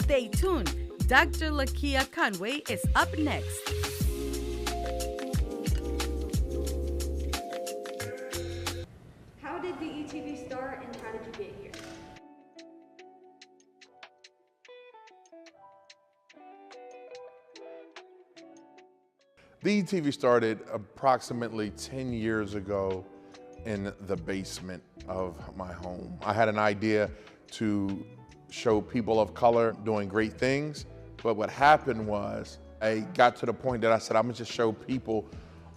Stay tuned. Dr. LeKeia Conway is up next. How did DETV start, and how did you get here? DETV started approximately 10 years ago in the basement of my home. I had an idea to show people of color doing great things, but what happened was I got to the point that I said, I'm gonna just show people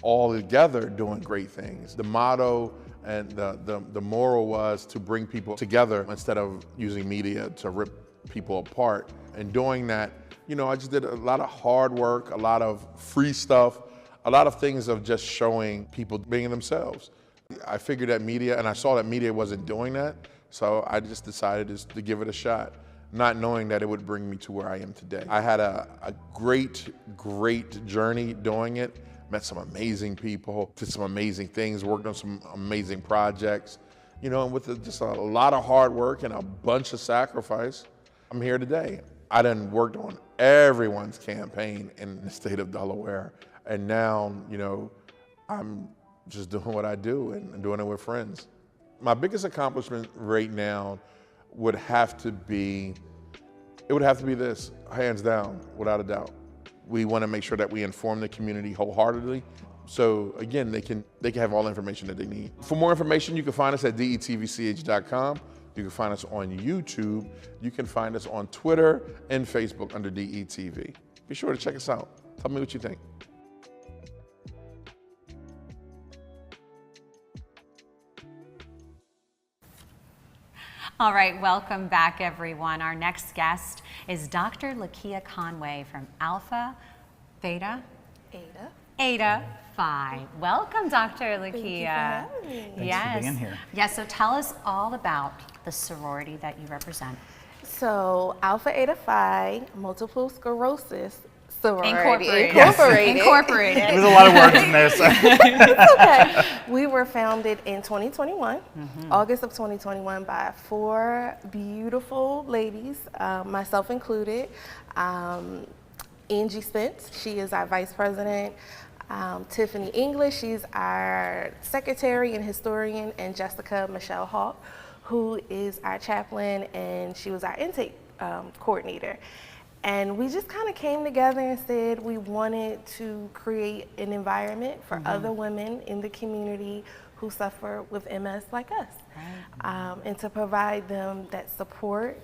all together doing great things. The motto and the moral was to bring people together instead of using media to rip people apart. And doing that, I just did a lot of hard work, a lot of free stuff, a lot of things of just showing people being themselves. I figured that media, and I saw that media wasn't doing that, so I just decided to give it a shot, not knowing that it would bring me to where I am today. I had a great journey doing it, met some amazing people, did some amazing things, worked on some amazing projects, and with just a lot of hard work and a bunch of sacrifice, I'm here today. I done worked on everyone's campaign in the state of Delaware. And now, I'm just doing what I do and doing it with friends. My biggest accomplishment right now would have to be this, hands down, without a doubt. We want to make sure that we inform the community wholeheartedly. So again, they can have all the information that they need. For more information, you can find us at detvch.com. You can find us on YouTube. You can find us on Twitter and Facebook under DETV. Be sure to check us out. Tell me what you think. All right, welcome back, everyone. Our next guest is Dr. LeKeia Conway from Alpha Eta Phi. Welcome, Dr. LeKeia. Thank you for having me. Yes. for being here. Yes, so tell us all about the sorority that you represent. So, Alpha Eta Phi, Multiple Sclerosis Sorority. Incorporated. There's a lot of words in there. So. It's okay. We were founded in 2021, August of 2021, by 4 beautiful ladies, myself included. Angie Spence, she is our vice president. Tiffany English, she's our secretary and historian, and Jessica Michelle Hawk, who is our chaplain, and she was our intake coordinator. And we just kind of came together and said we wanted to create an environment for other women in the community who suffer with MS like us, and to provide them that support,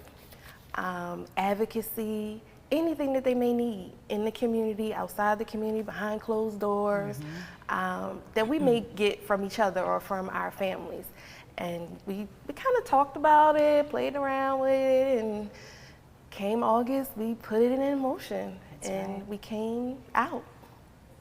advocacy, anything that they may need in the community, outside the community, behind closed doors, that we may get from each other or from our families. And we kind of talked about it, played around with it, and came August, we put it in motion. We came out.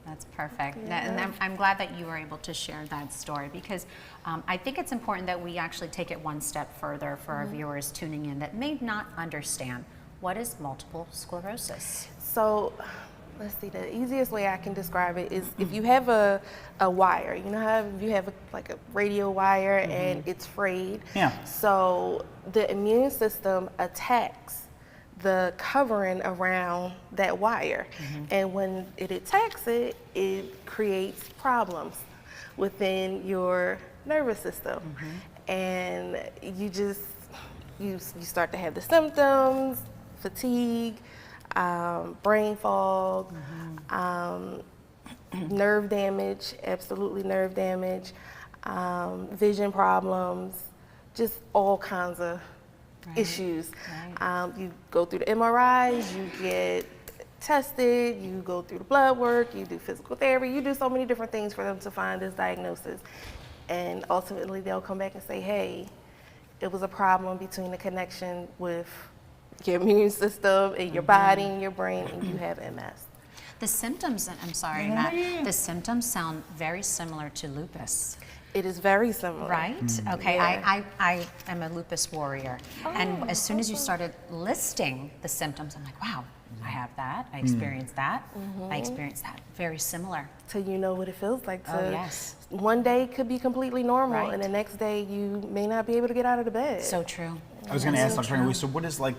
That's perfect. And I'm glad that you were able to share that story, because I think it's important that we actually take it one step further for our viewers tuning in that may not understand. What is multiple sclerosis? So, let's see, the easiest way I can describe it is if you have a wire, you know how you have like a radio wire and it's frayed? Yeah. So the immune system attacks the covering around that wire. And when it attacks it, it creates problems within your nervous system. And you start to have the symptoms, fatigue, brain fog, nerve damage, absolutely nerve damage, vision problems, just all kinds of issues. You go through the MRIs, you get tested, you go through the blood work, you do physical therapy, you do so many different things for them to find this diagnosis. And ultimately they'll come back and say, hey, it was a problem between the connection with your immune system and your body and your brain, and you have MS. The symptoms, I'm sorry, Matt, the symptoms sound very similar to lupus. It is very similar. Right? Okay, I am a lupus warrior. And as soon as you started listing the symptoms, I'm like, wow, I have that, I experienced that, I experienced that. Very similar. So you know what it feels like to, yes. One day could be completely normal, Right. and the next day you may not be able to get out of the bed. So true. I was going to ask Dr. Conway, so what is like,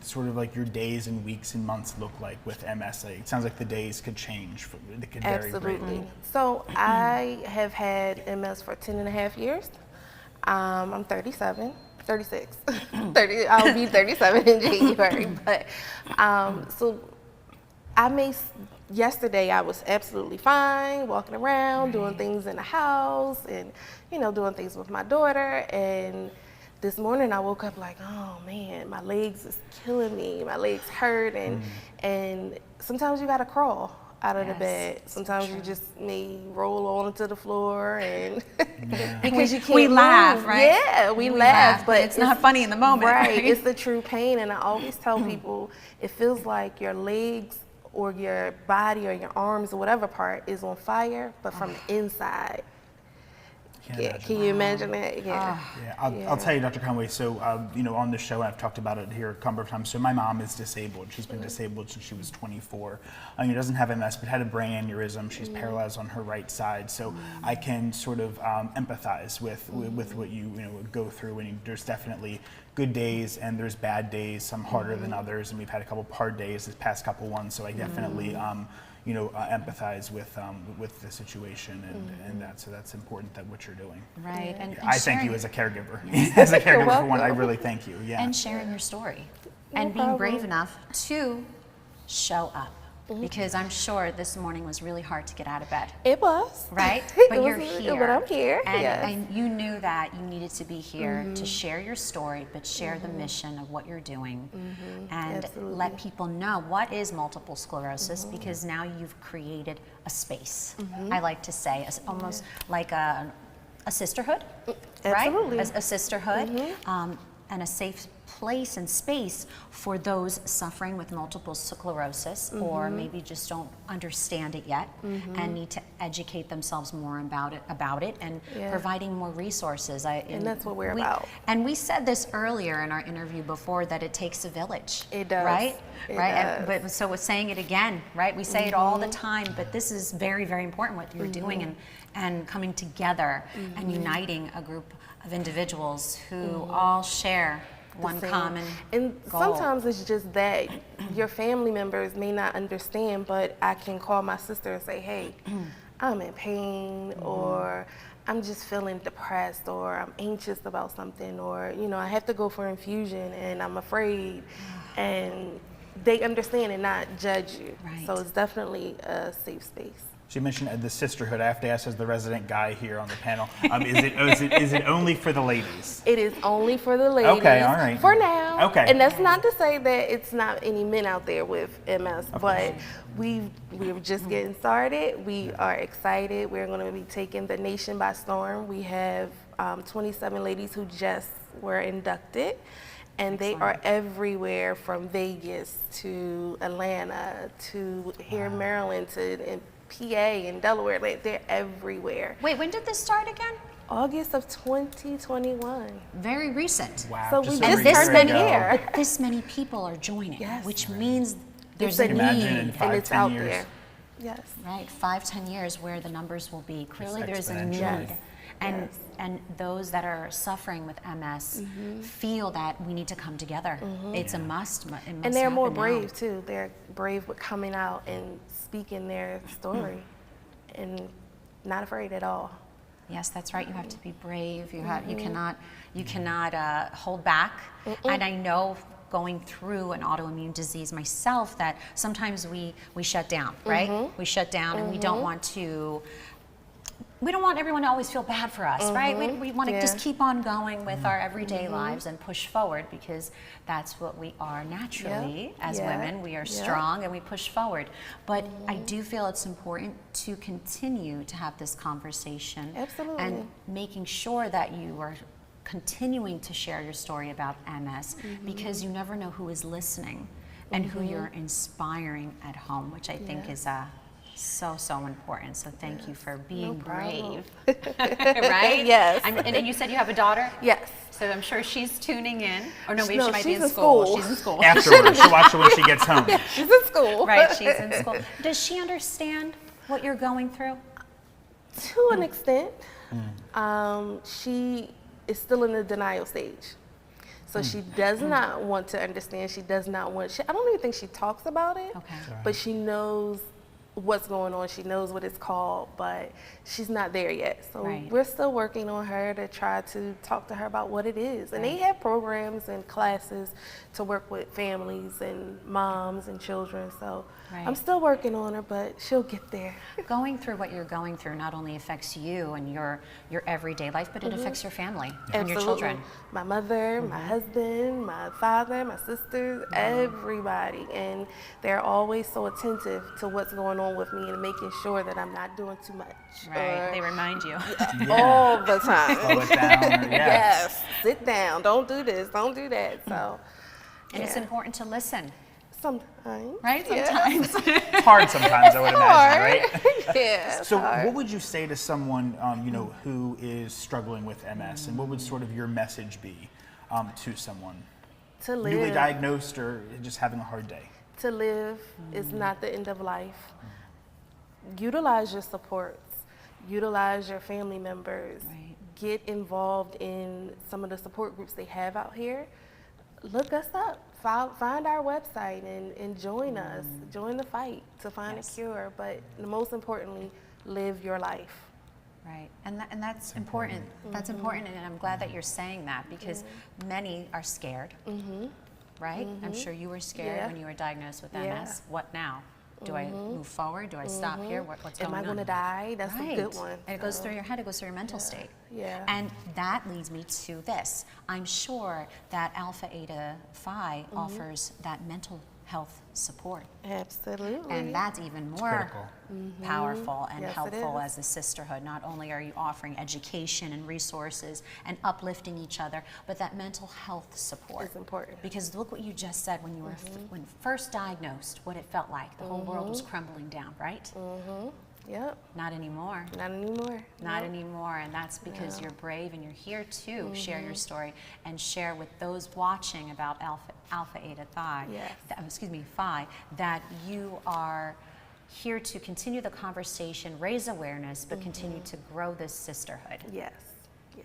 sort of like your days and weeks and months look like with MS? It sounds like the days could change. It could vary Absolutely. greatly. So I have had MS for 10 and a half years. I'm 36. I'll be 37 in January. But so yesterday I was absolutely fine, walking around, doing things in the house, and doing things with my daughter. And this morning I woke up like, oh man, my legs is killing me. My legs hurt, and sometimes you gotta crawl out of the bed. Sometimes you just may roll onto the floor, and because you can't we laugh, move. right? Yeah, we laugh, but it's not funny in the moment. Right, it's the true pain. And I always tell people, it feels like your legs or your body or your arms or whatever part is on fire, but from the inside. Can you imagine that? Yeah. I'll tell you, Dr. Conway, so, on the show, I've talked about it here a couple of times. So my mom is disabled. She's been disabled since she was 24. She doesn't have MS, but had a brain aneurysm. She's paralyzed on her right side. So I can sort of empathize with what you go through. And there's definitely good days and there's bad days, some harder than others. And we've had a couple of hard days this past couple ones. So I definitely, empathize with the situation, and that's important that what you're doing. Right. And I thank you as a caregiver. As a caregiver for one, I really thank you. Yeah. And sharing your story. And being brave enough to show up. Because I'm sure this morning was really hard to get out of bed. It was. Right? But you're here. But I'm here. And you knew that you needed to be here to share your story, but share the mission of what you're doing. And let people know what is multiple sclerosis, because now you've created a space. I like to say, almost like a sisterhood. Absolutely. Right? A sisterhood. and a safe place and space for those suffering with multiple sclerosis, or maybe just don't understand it yet and need to educate themselves more about it, and providing more resources. And that's what we're about. And we said this earlier in our interview before, that it takes a village. It does. Right? It right. does. But so we're saying it again, right? We say it all the time, but this is very, very important what you're doing, and coming together and uniting a group of individuals who all share one common and goal. Sometimes it's just that your family members may not understand, but I can call my sister and say, hey, I'm in pain, or I'm just feeling depressed, or I'm anxious about something, or I have to go for infusion and I'm afraid, and they understand and not judge you. So it's definitely a safe space. She mentioned the sisterhood. I have to ask, as the resident guy here on the panel, is it only for the ladies? It is only for the ladies. Okay, all right. For now. Okay. And that's not to say that it's not any men out there with MS, but we're just getting started. We are excited. We're going to be taking the nation by storm. We have 27 ladies who just were inducted. And they are everywhere, from Vegas to Atlanta to here in Maryland to PA and Delaware. Like, they're everywhere. Wait, when did this start again? August of 2021. Very recent. Wow. So we just turned a year. But this many people are joining, which means there's a a need, need, and it's out there. Yes. Right, 5-10 years where the numbers will be. Clearly there's a need. Yes. And those that are suffering with MS feel that we need to come together. It's a must. It must and they're more happen brave now. too. They're brave with coming out and speaking their story, and not afraid at all. Yes, that's right. You have to be brave. You cannot hold back. And I know, going through an autoimmune disease myself, that sometimes we shut down, right? We shut down, and we don't want to. We don't want everyone to always feel bad for us, right? We want to just keep on going with our everyday lives and push forward, because that's what we are naturally as women. We are strong and we push forward. But I do feel it's important to continue to have this conversation. Absolutely. And making sure that you are continuing to share your story about MS, because you never know who is listening and who you're inspiring at home, which I think is so important. So thank you for being brave. Right? Yes. And you said you have a daughter? Yes. So I'm sure she's tuning in. Or no, maybe No, she might be she's in in school. school. She's in school. Afterwards, she'll watch it when she gets home. Yeah, she's in school. Right, she's in school. Does she understand what you're going through? To an extent. She is still in the denial stage. So she does not want to understand. She does not want, I don't even think she talks about it, but she knows what's going on. She knows what it's called, but she's not there yet. So we're still working on her to try to talk to her about what it is. And they have programs and classes to work with families and moms and children. So I'm still working on her, but she'll get there. Going through what you're going through not only affects you and your everyday life, but it affects your family and your children. My mother, my husband, my father, my sisters, everybody. And they're always so attentive to what's going on with me and making sure that I'm not doing too much. Right, they remind you. All the time. Slow it down. Yes, sit down, don't do this, don't do that. So, and it's important to listen. Sometimes. Right? Sometimes. It's hard sometimes, I would imagine, right? Yeah. So what would you say to someone who is struggling with MS, and what would sort of your message be to someone? To live. Newly diagnosed or just having a hard day? To live is not the end of life. Utilize your supports. Utilize your family members. Get involved in some of the support groups they have out here. Look us up. Find our website and join us. Join the fight to find a cure. But most importantly, live your life. Right, and that's important. That's important, and I'm glad that you're saying that, because many are scared. Right? I'm sure you were scared when you were diagnosed with MS. What now? Do I move forward? Do I stop here? What's going on? Am I going to die? That's a good one. And it goes through your head. It goes through your mental state. Yeah. And that leads me to this. I'm sure that Alpha Eta Phi offers that mental health support. Absolutely. And that's even more powerful and Yes, it helpful is. as a sisterhood. Not only are you offering education and resources and uplifting each other, but that mental health support. It's important. Because look what you just said when you were when first diagnosed, what it felt like. The whole world was crumbling down, right? Yep. Not anymore. Not anymore. Not Nope. anymore, and that's because No. you're brave and you're here to share your story and share with those watching about Alpha Eta Phi, Yes. Phi, that you are here to continue the conversation, raise awareness, but continue to grow this sisterhood. Yes.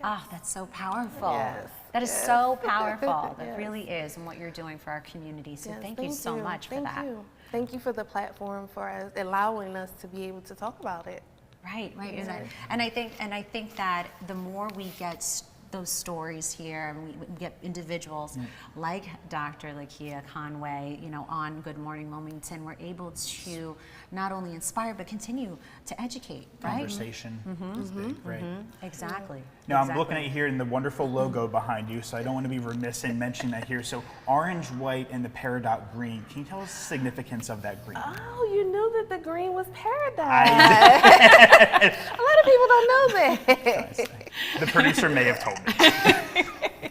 Ah, that's so powerful. Yes. That is Yes. so powerful. That Yes. really is, and what you're doing for our community. So Yes, thank you so much for that. You. Thank you for the platform, for us, allowing us to be able to talk about it. Right. Yeah. And I think that the more we get those stories here, and we get individuals like Dr. LeKeia Conway, on Good Morning Wilmington, we're able to not only inspire but continue to educate. Right? Conversation is big, right? Exactly. Now I'm looking at you here in the wonderful logo behind you, so I don't want to be remiss in mentioning that here. So orange, white, and the peridot green. Can you tell us the significance of that green? Oh, you knew that the green was paradise. A lot of people don't know that. The producer may have told me.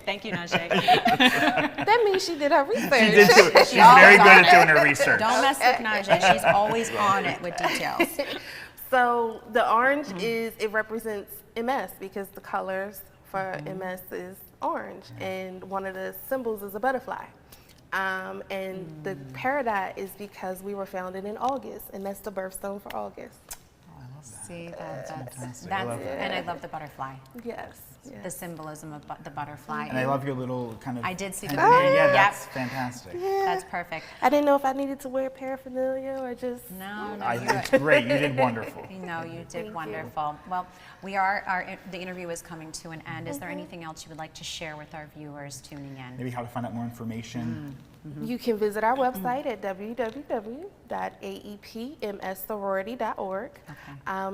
Thank you, Najee. That means she did her research. She did too. She's very good at doing her research. Don't mess with Najee. She's always on it with details. So the orange it represents MS because the colors for MS is orange, and one of the symbols is a butterfly. And the peridot is because we were founded in August, and that's the birthstone for August. See, that's fantastic. I love that. and I love the butterfly. Yes. The symbolism of the butterfly. And I love your little kind of. I did see the Yeah, that's fantastic. That's perfect. I didn't know if I needed to wear paraphernalia or just. No, It's great. You did wonderful. No, you did wonderful. Well, the interview is coming to an end. Is there anything else you would like to share with our viewers tuning in? Maybe how to find out more information. You can visit our website at www.aepmssorority.org.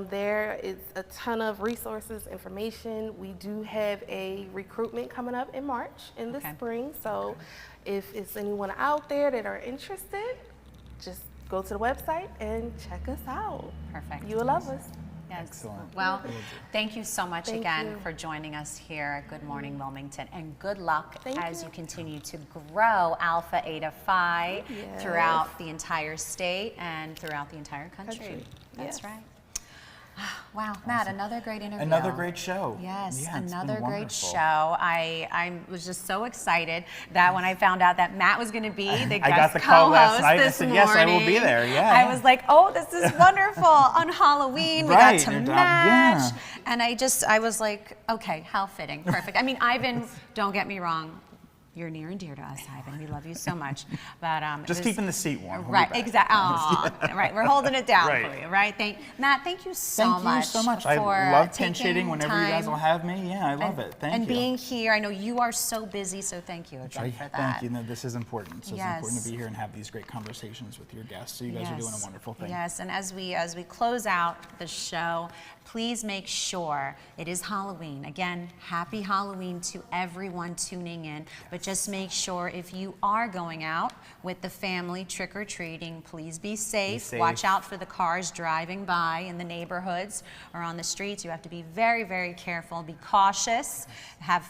There is a ton of resources, information. We do have a recruitment coming up in March in the spring. So if it's anyone out there that are interested, just go to the website and check us out. Perfect. You will love us. Yes. Excellent. Well, thank you so much Thank again you. for joining us here at Good Morning Wilmington, and good luck as you. you continue to grow Alpha Eta Phi Yes. throughout the entire state and throughout the entire country. That's Yes. right. Wow, Matt, another great interview. Another great show. Yes, Yeah, it's been another great wonderful. show. I was just so excited that when I found out that Matt was going to be the guest I got the call last co-host night and I this said, yes, I will be morning, there. Yeah. I was like, oh, this is wonderful. On Halloween, we Right, got to and, match. yeah. And I was like, okay, how fitting. Perfect. I mean, Ivan, don't get me wrong. You're near and dear to us, Ivan. We love you so much. But Just keeping the seat warm. We'll be Right, back. exactly. Right, we're holding it down Right. for you, right? Matt, thank you so much. Thank you so much. I for love pinch taking hitting whenever you guys time will have me. Yeah, I love it. Thank and you. being here. I know you are so busy, so thank you again for that. Thank you. No, this is important. So Yes. it's important to be here and have these great conversations with your guests. So you guys are doing a wonderful thing. Yes, and as we close out the show, please make sure it is Halloween. Again, happy Halloween to everyone tuning in. But just make sure if you are going out with the family trick-or-treating, please be safe. Watch out for the cars driving by in the neighborhoods or on the streets. You have to be very, very careful. Be cautious. Have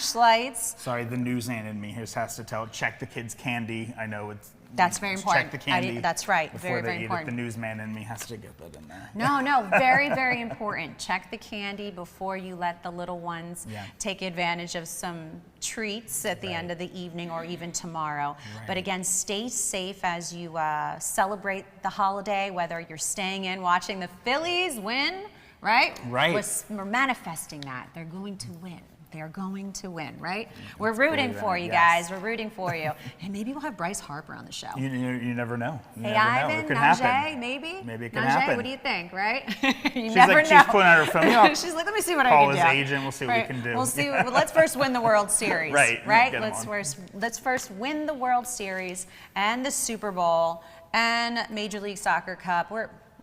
flashlights. Sorry, the newsman in me just has to check the kids' candy. I know it's. That's very important. Check the candy. That's right. Before Very, they very eat important. it. The newsman in me has to get that in there. No, very, very important. Check the candy before you let the little ones take advantage of some treats at the end of the evening or even tomorrow. But again, stay safe as you celebrate the holiday, whether you're staying in watching the Phillies win, right? Right. We're manifesting that. They're going to win. They're going to win, right? We're rooting for you yes. guys. We're rooting for you. And maybe we'll have Bryce Harper on the show. You never know. You Hey, never know. Ivan, It could Najee, happen. maybe? Maybe it could Najee, happen. what do you think, right? You She's never like, know. she's pulling out her phone. Yeah, She's like, let me see what I call can do. his agent. We'll see what we can do. We'll see. Well, let's first win the World Series. Right. Right? Get 'em Let's first win the World Series and the Super Bowl and Major League Soccer Cup.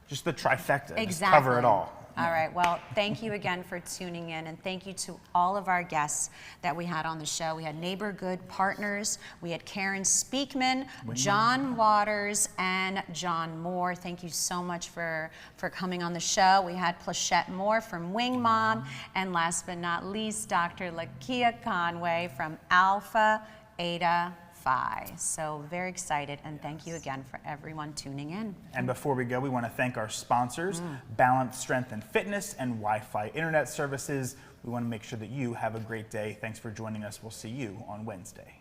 Just the trifecta. Exactly. Just cover it all. All right. Well, thank you again for tuning in, and thank you to all of our guests that we had on the show. We had NeighborGood Partners, we had Karen Speakman, John Waters, and John Moore. Thank you so much for coming on the show. We had Pleshette Moore from Wingmom, and last but not least, Dr. LeKeia Conway from Alpha Eta Phi. So very excited, and thank you again for everyone tuning in. And before we go, we want to thank our sponsors, Balance Strength and Fitness and Wi-Fi Internet Services. We want to make sure that you have a great day. Thanks for joining us. We'll see you on Wednesday.